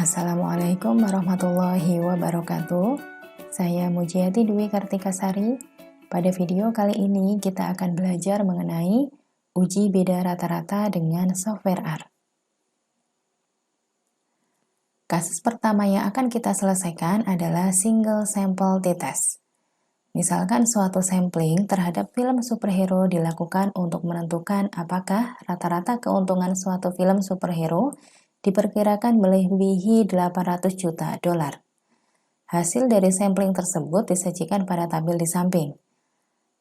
Assalamualaikum warahmatullahi wabarakatuh. Saya Mujiati Dwi Kartikasari. Pada video kali ini kita akan belajar mengenai uji beda rata-rata dengan software R. Kasus pertama yang akan kita selesaikan adalah single sample t-test. Misalkan suatu sampling terhadap film superhero dilakukan untuk menentukan apakah rata-rata keuntungan suatu film superhero diperkirakan melebihi 800 juta dolar. Hasil dari sampling tersebut disajikan pada tabel di samping.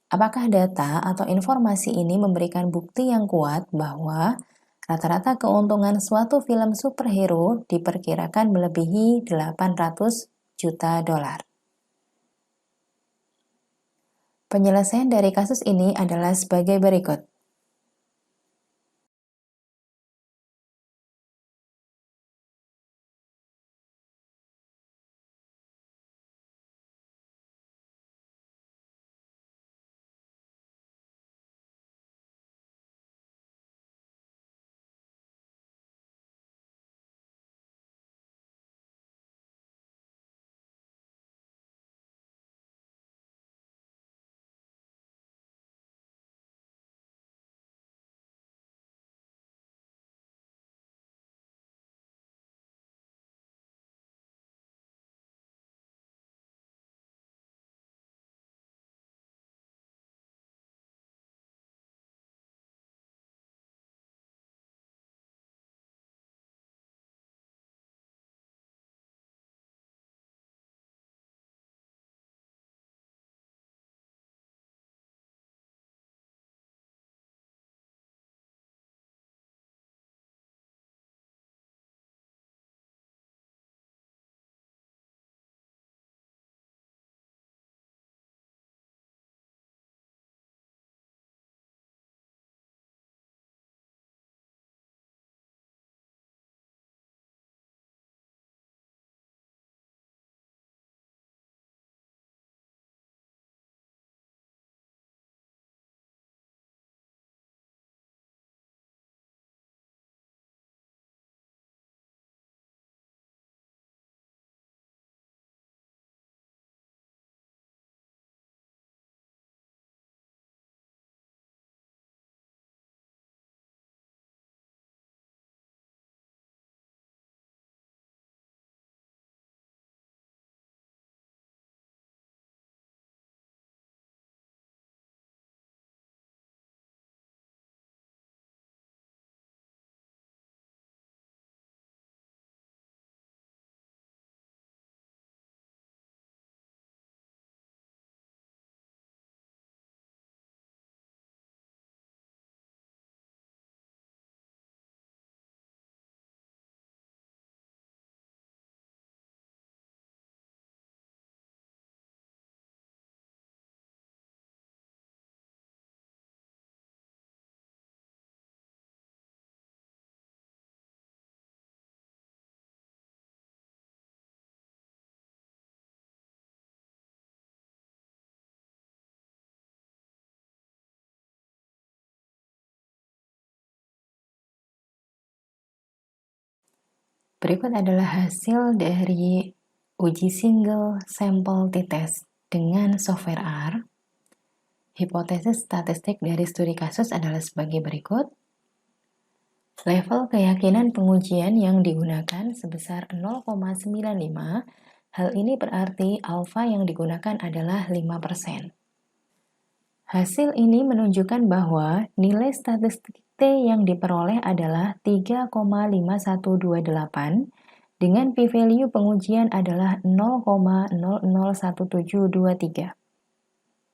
Apakah data atau informasi ini memberikan bukti yang kuat bahwa rata-rata keuntungan suatu film superhero diperkirakan melebihi 800 juta dolar? Penyelesaian dari kasus ini adalah sebagai berikut. Berikut adalah hasil dari uji single sample t-test dengan software R. Hipotesis statistik dari studi kasus adalah sebagai berikut. Level keyakinan pengujian yang digunakan sebesar 0,95. Hal ini berarti alfa yang digunakan adalah 5%. Hasil ini menunjukkan bahwa nilai statistik T yang diperoleh adalah 3,5128 dengan p-value pengujian adalah 0,001723.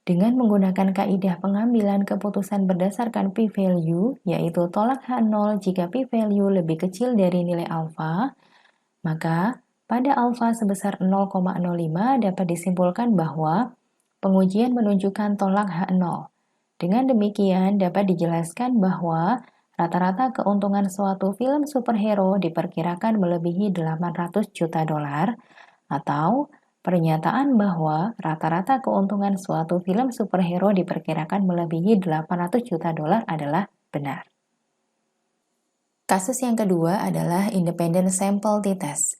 Dengan menggunakan kaidah pengambilan keputusan berdasarkan p-value, yaitu tolak H0 jika p-value lebih kecil dari nilai alfa, maka pada alfa sebesar 0,05 dapat disimpulkan bahwa pengujian menunjukkan tolak H0. Dengan demikian, dapat dijelaskan bahwa rata-rata keuntungan suatu film superhero diperkirakan melebihi 800 juta dolar, atau pernyataan bahwa rata-rata keuntungan suatu film superhero diperkirakan melebihi 800 juta dolar adalah benar. Kasus yang kedua adalah independent sample t-test.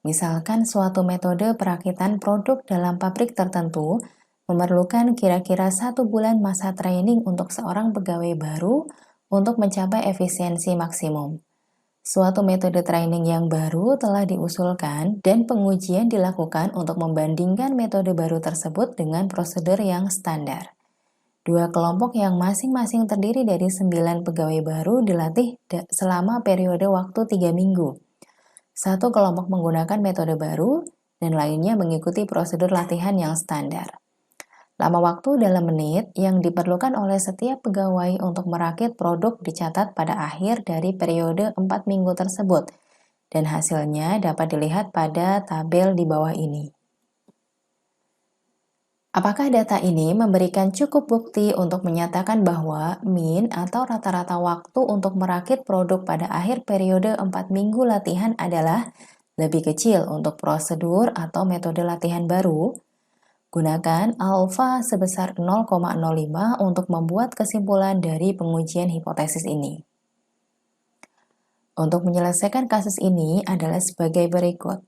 Misalkan suatu metode perakitan produk dalam pabrik tertentu memerlukan kira-kira 1 bulan masa training untuk seorang pegawai baru untuk mencapai efisiensi maksimum. Suatu metode training yang baru telah diusulkan dan pengujian dilakukan untuk membandingkan metode baru tersebut dengan prosedur yang standar. Dua kelompok yang masing-masing terdiri dari 9 pegawai baru dilatih selama periode waktu 3 minggu. Satu kelompok menggunakan metode baru dan lainnya mengikuti prosedur latihan yang standar. Lama waktu dalam menit yang diperlukan oleh setiap pegawai untuk merakit produk dicatat pada akhir dari periode 4 minggu tersebut, dan hasilnya dapat dilihat pada tabel di bawah ini. Apakah data ini memberikan cukup bukti untuk menyatakan bahwa mean atau rata-rata waktu untuk merakit produk pada akhir periode 4 minggu latihan adalah lebih kecil untuk prosedur atau metode latihan baru? Gunakan alfa sebesar 0,05 untuk membuat kesimpulan dari pengujian hipotesis ini. Untuk menyelesaikan kasus ini adalah sebagai berikut.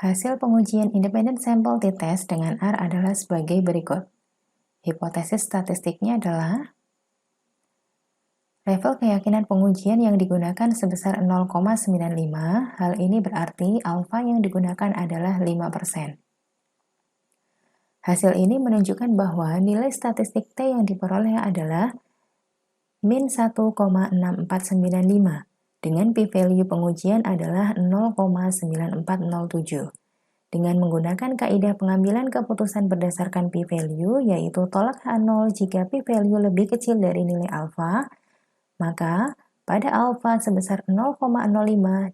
Hasil pengujian independen sampel t-test dengan R adalah sebagai berikut. Hipotesis statistiknya adalah level keyakinan pengujian yang digunakan sebesar 0,95, hal ini berarti alfa yang digunakan adalah 5%. Hasil ini menunjukkan bahwa nilai statistik T yang diperoleh adalah min 1,6495, dengan p-value pengujian adalah 0,9407. Dengan menggunakan kaidah pengambilan keputusan berdasarkan p-value, yaitu tolak H0 jika p-value lebih kecil dari nilai alfa, maka pada alfa sebesar 0,05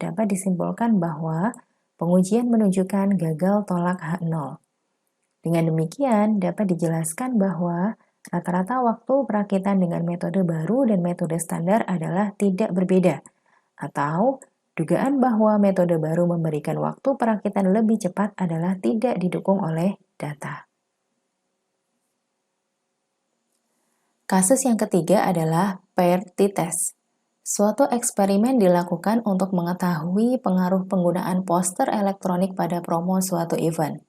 dapat disimpulkan bahwa pengujian menunjukkan gagal tolak H0. Dengan demikian, dapat dijelaskan bahwa rata-rata waktu perakitan dengan metode baru dan metode standar adalah tidak berbeda, atau dugaan bahwa metode baru memberikan waktu perakitan lebih cepat adalah tidak didukung oleh data. Kasus yang ketiga adalah paired t-test. Suatu eksperimen dilakukan untuk mengetahui pengaruh penggunaan poster elektronik pada promo suatu event.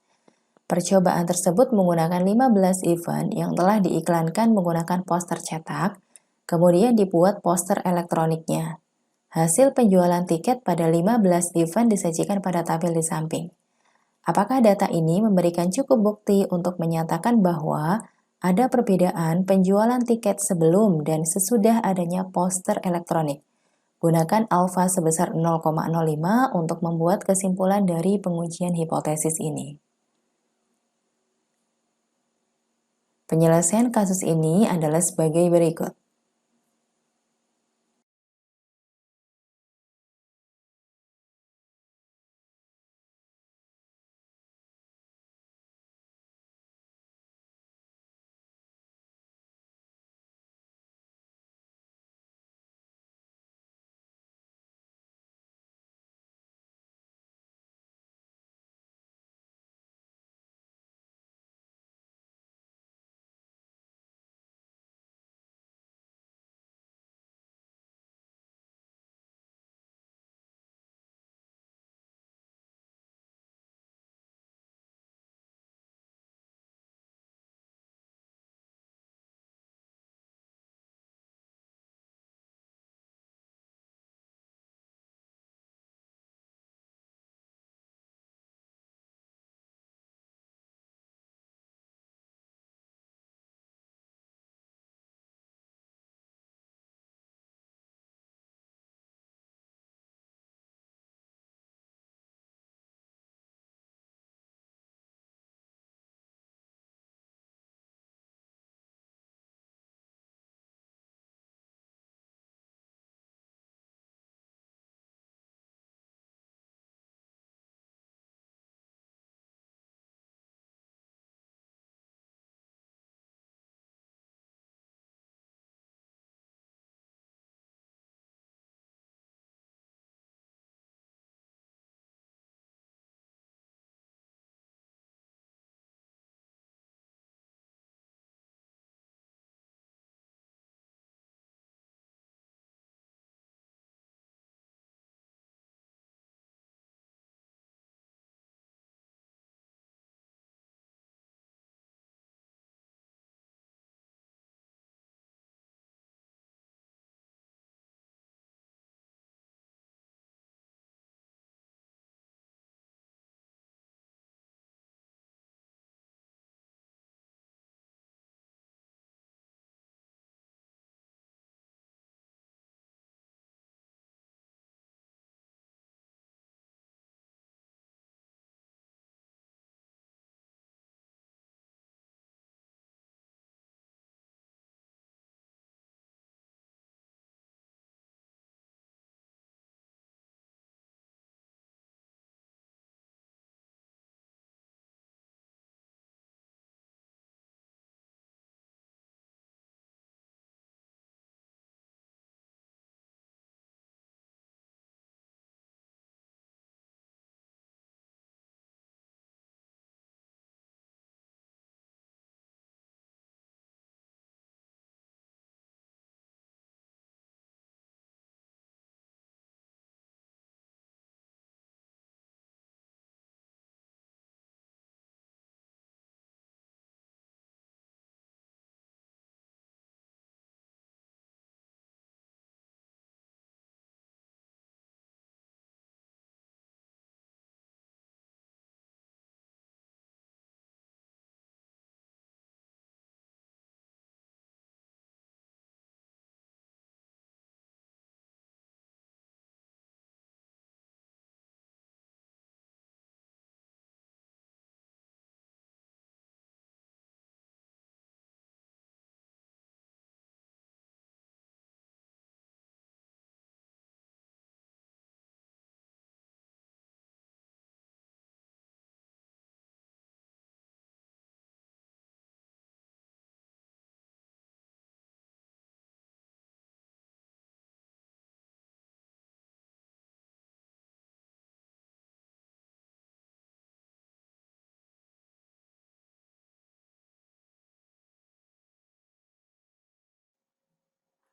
Percobaan tersebut menggunakan 15 event yang telah diiklankan menggunakan poster cetak, kemudian dibuat poster elektroniknya. Hasil penjualan tiket pada 15 event disajikan pada tabel di samping. Apakah data ini memberikan cukup bukti untuk menyatakan bahwa ada perbedaan penjualan tiket sebelum dan sesudah adanya poster elektronik? Gunakan alfa sebesar 0,05 untuk membuat kesimpulan dari pengujian hipotesis ini. Penyelesaian kasus ini adalah sebagai berikut.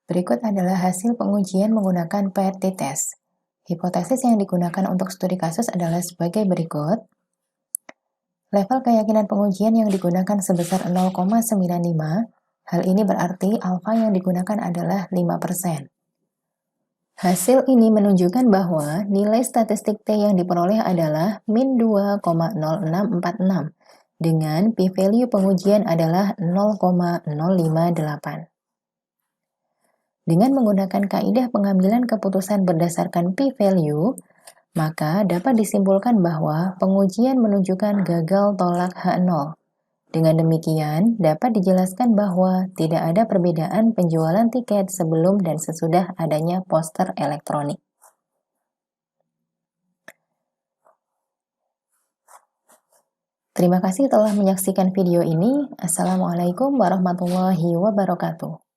Berikut adalah hasil pengujian menggunakan PRT test. Hipotesis yang digunakan untuk studi kasus adalah sebagai berikut. Level keyakinan pengujian yang digunakan sebesar 0,95. Hal ini berarti alfa yang digunakan adalah 5%. Hasil ini menunjukkan bahwa nilai statistik T yang diperoleh adalah min 2,0646 dengan p-value pengujian adalah 0,058. Dengan menggunakan kaidah pengambilan keputusan berdasarkan p-value, maka dapat disimpulkan bahwa pengujian menunjukkan gagal tolak H0. Dengan demikian, dapat dijelaskan bahwa tidak ada perbedaan penjualan tiket sebelum dan sesudah adanya poster elektronik. Terima kasih telah menyaksikan video ini. Assalamualaikum warahmatullahi wabarakatuh.